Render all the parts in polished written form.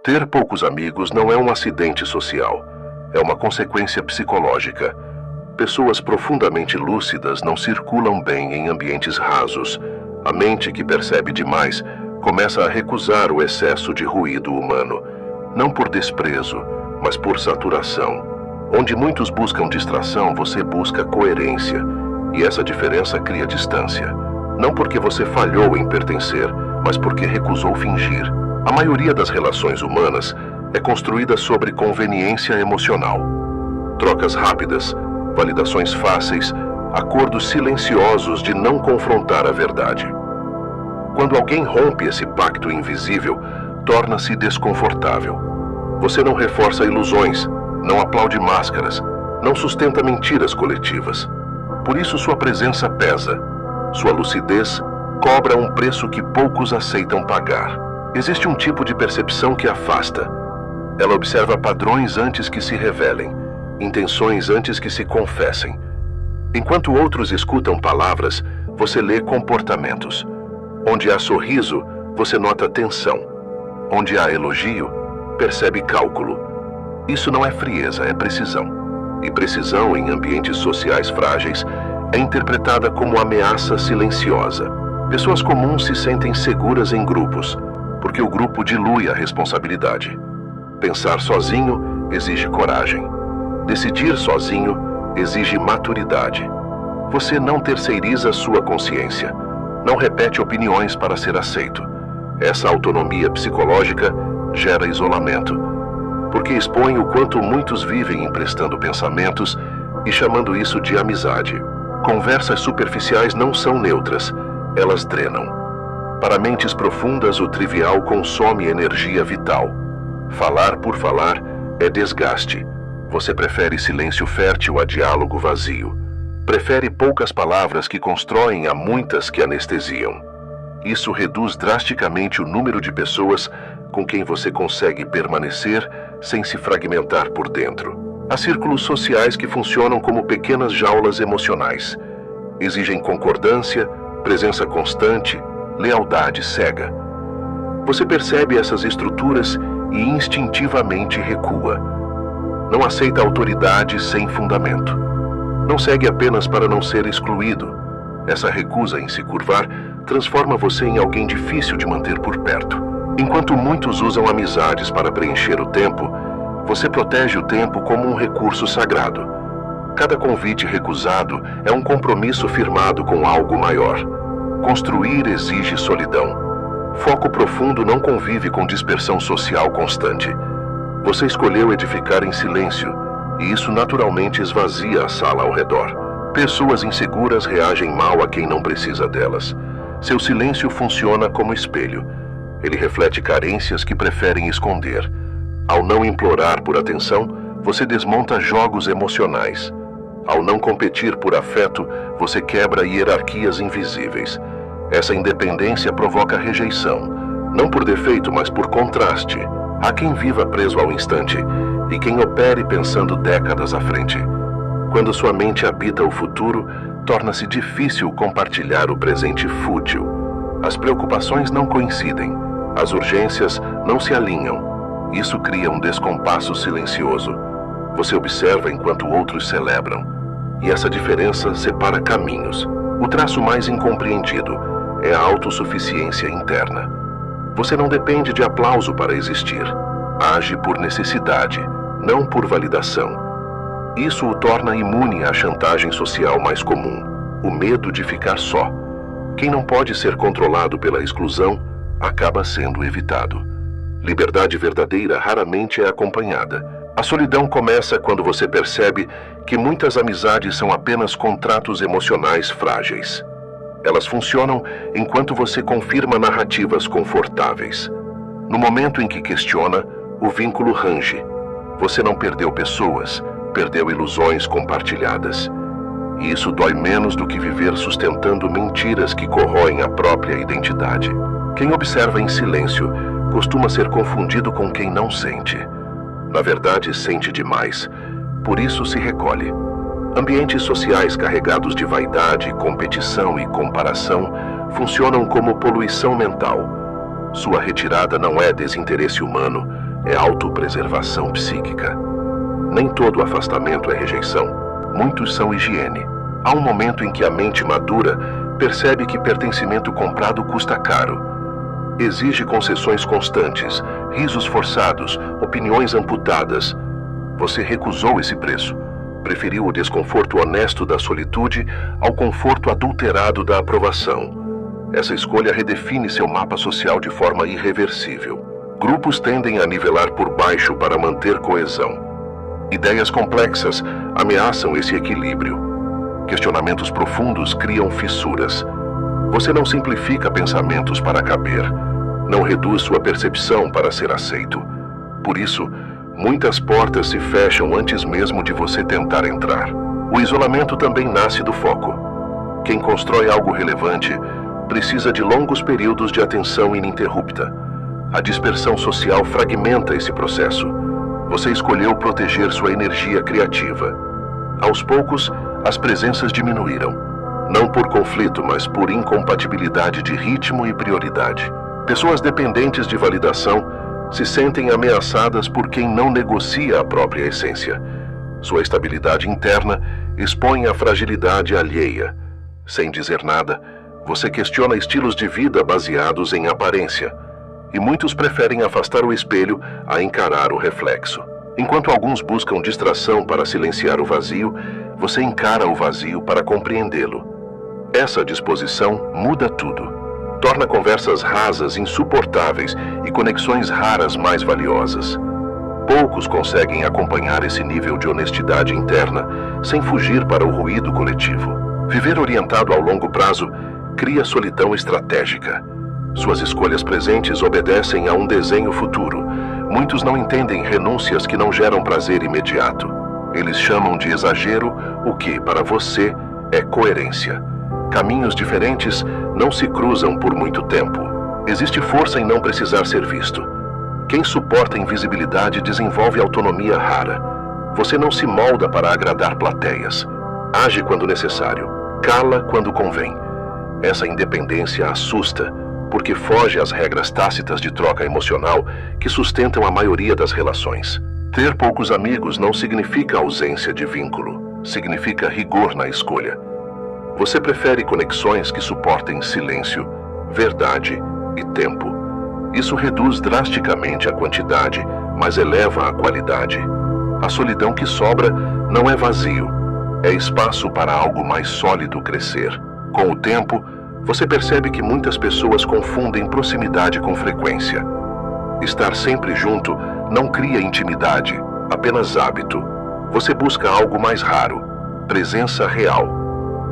Ter poucos amigos não é um acidente social, é uma consequência psicológica. Pessoas profundamente lúcidas não circulam bem em ambientes rasos. A mente que percebe demais começa a recusar o excesso de ruído humano, não por desprezo, mas por saturação. Onde muitos buscam distração, você busca coerência, e essa diferença cria distância. Não porque você falhou em pertencer, mas porque recusou fingir. A maioria das relações humanas é construída sobre conveniência emocional. Trocas rápidas, validações fáceis, acordos silenciosos de não confrontar a verdade. Quando alguém rompe esse pacto invisível, torna-se desconfortável. Você não reforça ilusões, não aplaude máscaras, não sustenta mentiras coletivas. Por isso sua presença pesa. Sua lucidez cobra um preço que poucos aceitam pagar. Existe um tipo de percepção que afasta. Ela observa padrões antes que se revelem, intenções antes que se confessem. Enquanto outros escutam palavras, você lê comportamentos. Onde há sorriso, você nota tensão. Onde há elogio, percebe cálculo. Isso não é frieza, é precisão. E precisão em ambientes sociais frágeis é interpretada como ameaça silenciosa. Pessoas comuns se sentem seguras em grupos, porque o grupo dilui a responsabilidade. Pensar sozinho exige coragem. Decidir sozinho exige maturidade. Você não terceiriza sua consciência. Não repete opiniões para ser aceito. Essa autonomia psicológica gera isolamento, porque expõe o quanto muitos vivem emprestando pensamentos e chamando isso de amizade. Conversas superficiais não são neutras, elas drenam. Para mentes profundas, o trivial consome energia vital. Falar por falar é desgaste. Você prefere silêncio fértil a diálogo vazio. Prefere poucas palavras que constroem a muitas que anestesiam. Isso reduz drasticamente o número de pessoas com quem você consegue permanecer sem se fragmentar por dentro. Há círculos sociais que funcionam como pequenas jaulas emocionais. Exigem concordância, presença constante, lealdade cega. Você percebe essas estruturas e instintivamente recua. Não aceita autoridade sem fundamento. Não segue apenas para não ser excluído. Essa recusa em se curvar transforma você em alguém difícil de manter por perto. Enquanto muitos usam amizades para preencher o tempo, você protege o tempo como um recurso sagrado. Cada convite recusado é um compromisso firmado com algo maior. Construir exige solidão. Foco profundo não convive com dispersão social constante. Você escolheu edificar em silêncio, e isso naturalmente esvazia a sala ao redor. Pessoas inseguras reagem mal a quem não precisa delas. Seu silêncio funciona como espelho. Ele reflete carências que preferem esconder. Ao não implorar por atenção, você desmonta jogos emocionais. Ao não competir por afeto, você quebra hierarquias invisíveis. Essa independência provoca rejeição, não por defeito, mas por contraste. Há quem viva preso ao instante e quem opere pensando décadas à frente. Quando sua mente habita o futuro, torna-se difícil compartilhar o presente fútil. As preocupações não coincidem, as urgências não se alinham. Isso cria um descompasso silencioso. Você observa enquanto outros celebram, e essa diferença separa caminhos. O traço mais incompreendido é a autossuficiência interna. Você não depende de aplauso para existir. Age por necessidade, não por validação. Isso o torna imune à chantagem social mais comum, o medo de ficar só. Quem não pode ser controlado pela exclusão, acaba sendo evitado. Liberdade verdadeira raramente é acompanhada. A solidão começa quando você percebe que muitas amizades são apenas contratos emocionais frágeis. Elas funcionam enquanto você confirma narrativas confortáveis. No momento em que questiona, o vínculo range. Você não perdeu pessoas, perdeu ilusões compartilhadas. E isso dói menos do que viver sustentando mentiras que corroem a própria identidade. Quem observa em silêncio costuma ser confundido com quem não sente. Na verdade, sente demais, por isso se recolhe. Ambientes sociais carregados de vaidade, competição e comparação funcionam como poluição mental. Sua retirada não é desinteresse humano, é autopreservação psíquica. Nem todo afastamento é rejeição. Muitos são higiene. Há um momento em que a mente madura percebe que pertencimento comprado custa caro. Exige concessões constantes, risos forçados, opiniões amputadas. Você recusou esse preço. Preferiu o desconforto honesto da solitude ao conforto adulterado da aprovação. Essa escolha redefine seu mapa social de forma irreversível. Grupos tendem a nivelar por baixo para manter coesão. Ideias complexas ameaçam esse equilíbrio. Questionamentos profundos criam fissuras. Você não simplifica pensamentos para caber. Não reduz sua percepção para ser aceito. Por isso, muitas portas se fecham antes mesmo de você tentar entrar. O isolamento também nasce do foco. Quem constrói algo relevante precisa de longos períodos de atenção ininterrupta. A dispersão social fragmenta esse processo. Você escolheu proteger sua energia criativa. Aos poucos, as presenças diminuíram. Não por conflito, mas por incompatibilidade de ritmo e prioridade. Pessoas dependentes de validação se sentem ameaçadas por quem não negocia a própria essência. Sua estabilidade interna expõe a fragilidade alheia. Sem dizer nada, você questiona estilos de vida baseados em aparência. E muitos preferem afastar o espelho a encarar o reflexo. Enquanto alguns buscam distração para silenciar o vazio, você encara o vazio para compreendê-lo. Essa disposição muda tudo. Torna conversas rasas insuportáveis e conexões raras mais valiosas. Poucos conseguem acompanhar esse nível de honestidade interna sem fugir para o ruído coletivo. Viver orientado ao longo prazo cria solidão estratégica. Suas escolhas presentes obedecem a um desenho futuro. Muitos não entendem renúncias que não geram prazer imediato. Eles chamam de exagero o que, para você, é coerência. Caminhos diferentes não se cruzam por muito tempo. Existe força em não precisar ser visto. Quem suporta invisibilidade desenvolve autonomia rara. Você não se molda para agradar plateias. Age quando necessário. Cala quando convém. Essa independência assusta, porque foge às regras tácitas de troca emocional que sustentam a maioria das relações. Ter poucos amigos não significa ausência de vínculo, significa rigor na escolha. Você prefere conexões que suportem silêncio, verdade e tempo. Isso reduz drasticamente a quantidade, mas eleva a qualidade. A solidão que sobra não é vazio, é espaço para algo mais sólido crescer. Com o tempo, você percebe que muitas pessoas confundem proximidade com frequência. Estar sempre junto não cria intimidade, apenas hábito. Você busca algo mais raro, presença real.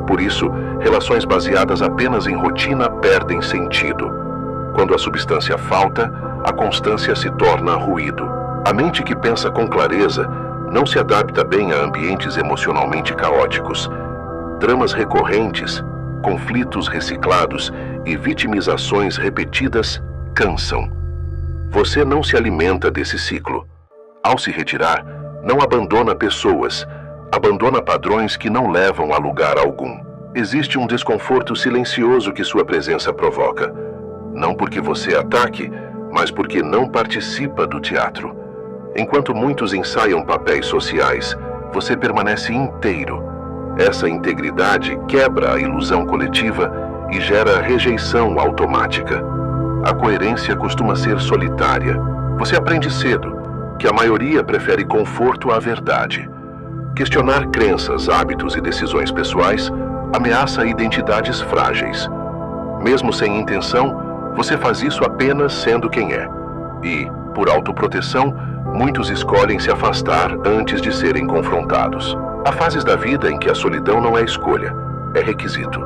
Por isso, relações baseadas apenas em rotina perdem sentido. Quando a substância falta, a constância se torna ruído. A mente que pensa com clareza não se adapta bem a ambientes emocionalmente caóticos. Dramas recorrentes, conflitos reciclados e vitimizações repetidas cansam. Você não se alimenta desse ciclo. Ao se retirar, não abandona pessoas, abandona padrões que não levam a lugar algum. Existe um desconforto silencioso que sua presença provoca. Não porque você ataque, mas porque não participa do teatro. Enquanto muitos ensaiam papéis sociais, você permanece inteiro. Essa integridade quebra a ilusão coletiva e gera rejeição automática. A coerência costuma ser solitária. Você aprende cedo que a maioria prefere conforto à verdade. Questionar crenças, hábitos e decisões pessoais ameaça identidades frágeis. Mesmo sem intenção, você faz isso apenas sendo quem é. E, por autoproteção, muitos escolhem se afastar antes de serem confrontados. Há fases da vida em que a solidão não é escolha, é requisito.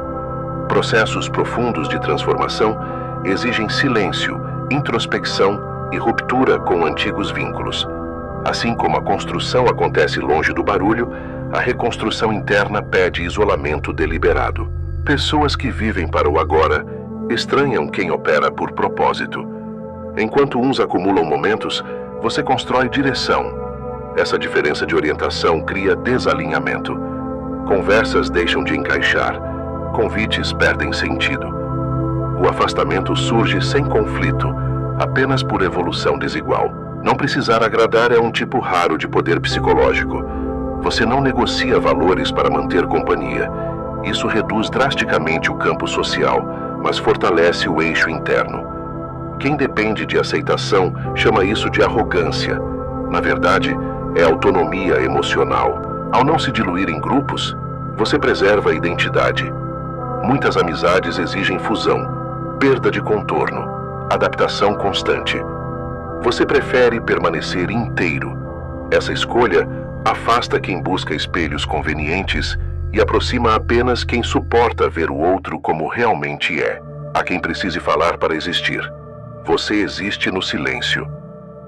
Processos profundos de transformação exigem silêncio, introspecção e ruptura com antigos vínculos. Assim como a construção acontece longe do barulho, a reconstrução interna pede isolamento deliberado. Pessoas que vivem para o agora estranham quem opera por propósito. Enquanto uns acumulam momentos, você constrói direção. Essa diferença de orientação cria desalinhamento. Conversas deixam de encaixar, convites perdem sentido. O afastamento surge sem conflito, apenas por evolução desigual. Não precisar agradar é um tipo raro de poder psicológico. Você não negocia valores para manter companhia. Isso reduz drasticamente o campo social, mas fortalece o eixo interno. Quem depende de aceitação chama isso de arrogância. Na verdade, é autonomia emocional. Ao não se diluir em grupos, você preserva a identidade. Muitas amizades exigem fusão, perda de contorno, adaptação constante. Você prefere permanecer inteiro. Essa escolha afasta quem busca espelhos convenientes e aproxima apenas quem suporta ver o outro como realmente é. Há quem precise falar para existir. Você existe no silêncio.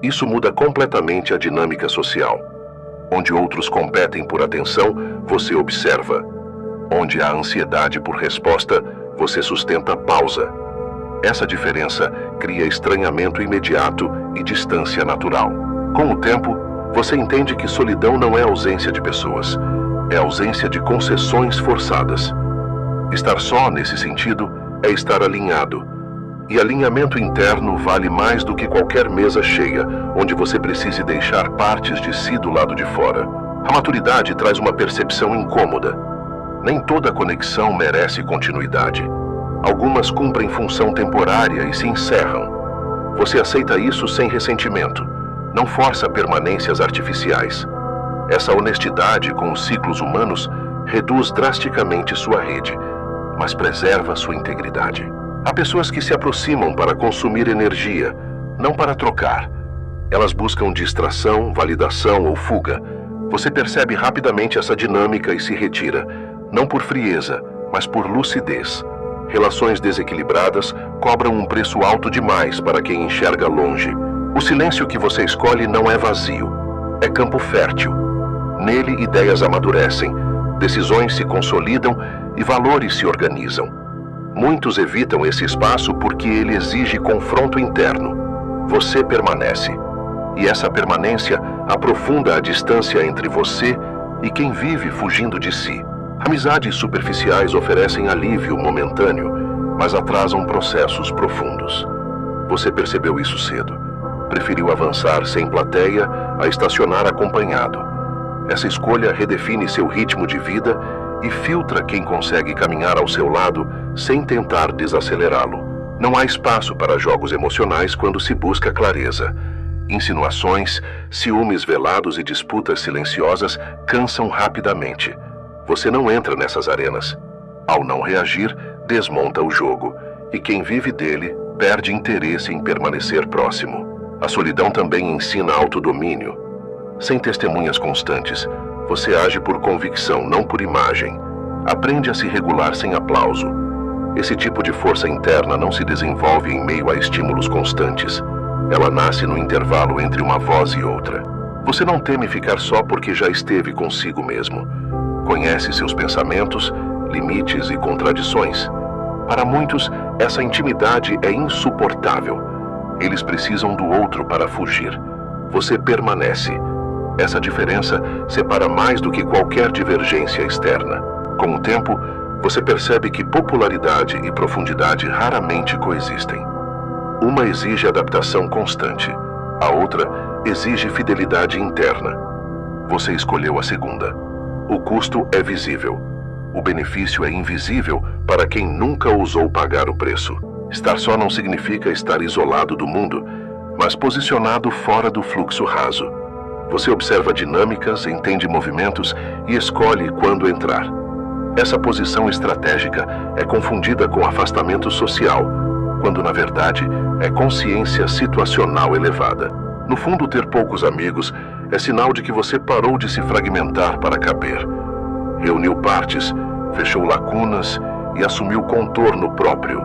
Isso muda completamente a dinâmica social. Onde outros competem por atenção, você observa. Onde há ansiedade por resposta, você sustenta pausa. Essa diferença cria estranhamento imediato e distância natural. Com o tempo, você entende que solidão não é ausência de pessoas, é ausência de concessões forçadas. Estar só, nesse sentido, é estar alinhado. E alinhamento interno vale mais do que qualquer mesa cheia, onde você precise deixar partes de si do lado de fora. A maturidade traz uma percepção incômoda. Nem toda conexão merece continuidade. Algumas cumprem função temporária e se encerram. Você aceita isso sem ressentimento. Não força permanências artificiais. Essa honestidade com os ciclos humanos reduz drasticamente sua rede, mas preserva sua integridade. Há pessoas que se aproximam para consumir energia, não para trocar. Elas buscam distração, validação ou fuga. Você percebe rapidamente essa dinâmica e se retira, não por frieza, mas por lucidez. Relações desequilibradas cobram um preço alto demais para quem enxerga longe. O silêncio que você escolhe não é vazio, é campo fértil. Nele, ideias amadurecem, decisões se consolidam e valores se organizam. Muitos evitam esse espaço porque ele exige confronto interno. Você permanece. E essa permanência aprofunda a distância entre você e quem vive fugindo de si. Amizades superficiais oferecem alívio momentâneo, mas atrasam processos profundos. Você percebeu isso cedo. Preferiu avançar sem plateia a estacionar acompanhado. Essa escolha redefine seu ritmo de vida e filtra quem consegue caminhar ao seu lado sem tentar desacelerá-lo. Não há espaço para jogos emocionais quando se busca clareza. Insinuações, ciúmes velados e disputas silenciosas cansam rapidamente. Você não entra nessas arenas. Ao não reagir, desmonta o jogo, e quem vive dele perde interesse em permanecer próximo. A solidão também ensina autodomínio. Sem testemunhas constantes, você age por convicção, não por imagem. Aprende a se regular sem aplauso. Esse tipo de força interna não se desenvolve em meio a estímulos constantes. Ela nasce no intervalo entre uma voz e outra. Você não teme ficar só porque já esteve consigo mesmo. Conhece seus pensamentos, limites e contradições. Para muitos, essa intimidade é insuportável. Eles precisam do outro para fugir. Você permanece. Essa diferença separa mais do que qualquer divergência externa. Com o tempo, você percebe que popularidade e profundidade raramente coexistem. Uma exige adaptação constante, a outra exige fidelidade interna. Você escolheu a segunda. O custo é visível. O benefício é invisível para quem nunca ousou pagar o preço. Estar só não significa estar isolado do mundo, mas posicionado fora do fluxo raso. Você observa dinâmicas, entende movimentos e escolhe quando entrar. Essa posição estratégica é confundida com afastamento social, quando na verdade é consciência situacional elevada. No fundo, ter poucos amigos é sinal de que você parou de se fragmentar para caber. Reuniu partes, fechou lacunas e assumiu contorno próprio.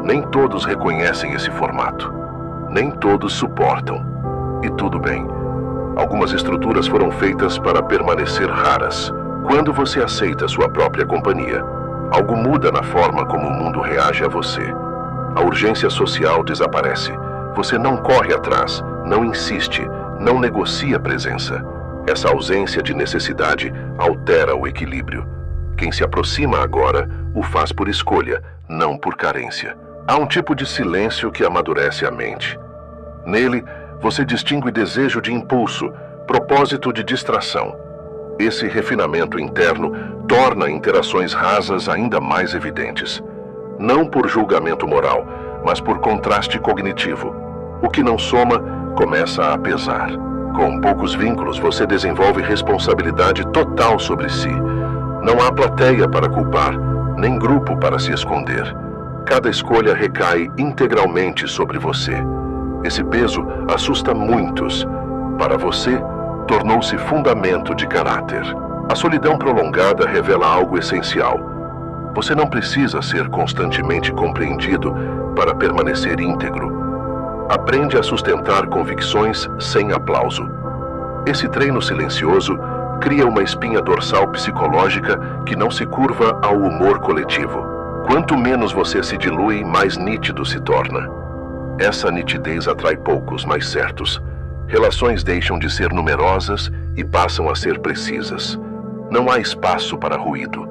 Nem todos reconhecem esse formato. Nem todos suportam. E tudo bem. Algumas estruturas foram feitas para permanecer raras. Quando você aceita sua própria companhia, algo muda na forma como o mundo reage a você. A urgência social desaparece. Você não corre atrás, não insiste, não negocia presença. Essa ausência de necessidade altera o equilíbrio. Quem se aproxima agora o faz por escolha, não por carência. Há um tipo de silêncio que amadurece a mente. Nele, Você distingue desejo de impulso, propósito de distração. Esse refinamento interno torna interações rasas ainda mais evidentes. Não por julgamento moral, mas por contraste cognitivo. O que não soma, começa a pesar. Com poucos vínculos, você desenvolve responsabilidade total sobre si. Não há plateia para culpar, nem grupo para se esconder. Cada escolha recai integralmente sobre você. Esse peso assusta muitos. Para você, tornou-se fundamento de caráter. A solidão prolongada revela algo essencial. Você não precisa ser constantemente compreendido para permanecer íntegro. Aprende a sustentar convicções sem aplauso. Esse treino silencioso cria uma espinha dorsal psicológica que não se curva ao humor coletivo. Quanto menos você se dilui, mais nítido se torna. Essa nitidez atrai poucos, mas certos. Relações deixam de ser numerosas e passam a ser precisas. Não há espaço para ruído,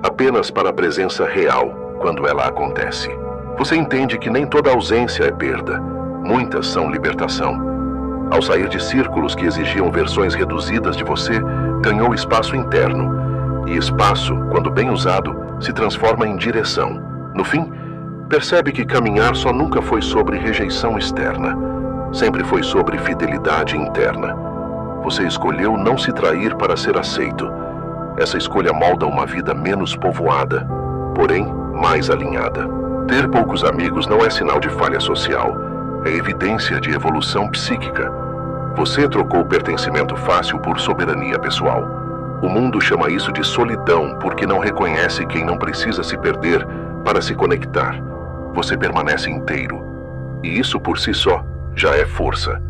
apenas para a presença real quando ela acontece. Você entende que nem toda ausência é perda, muitas são libertação. Ao sair de círculos que exigiam versões reduzidas de você, ganhou espaço interno. E espaço, quando bem usado, se transforma em direção. No fim, percebe que caminhar só nunca foi sobre rejeição externa. Sempre foi sobre fidelidade interna. Você escolheu não se trair para ser aceito. Essa escolha molda uma vida menos povoada, porém mais alinhada. Ter poucos amigos não é sinal de falha social. É evidência de evolução psíquica. Você trocou o pertencimento fácil por soberania pessoal. O mundo chama isso de solidão porque não reconhece quem não precisa se perder para se conectar. Você permanece inteiro. E isso por si só já é força.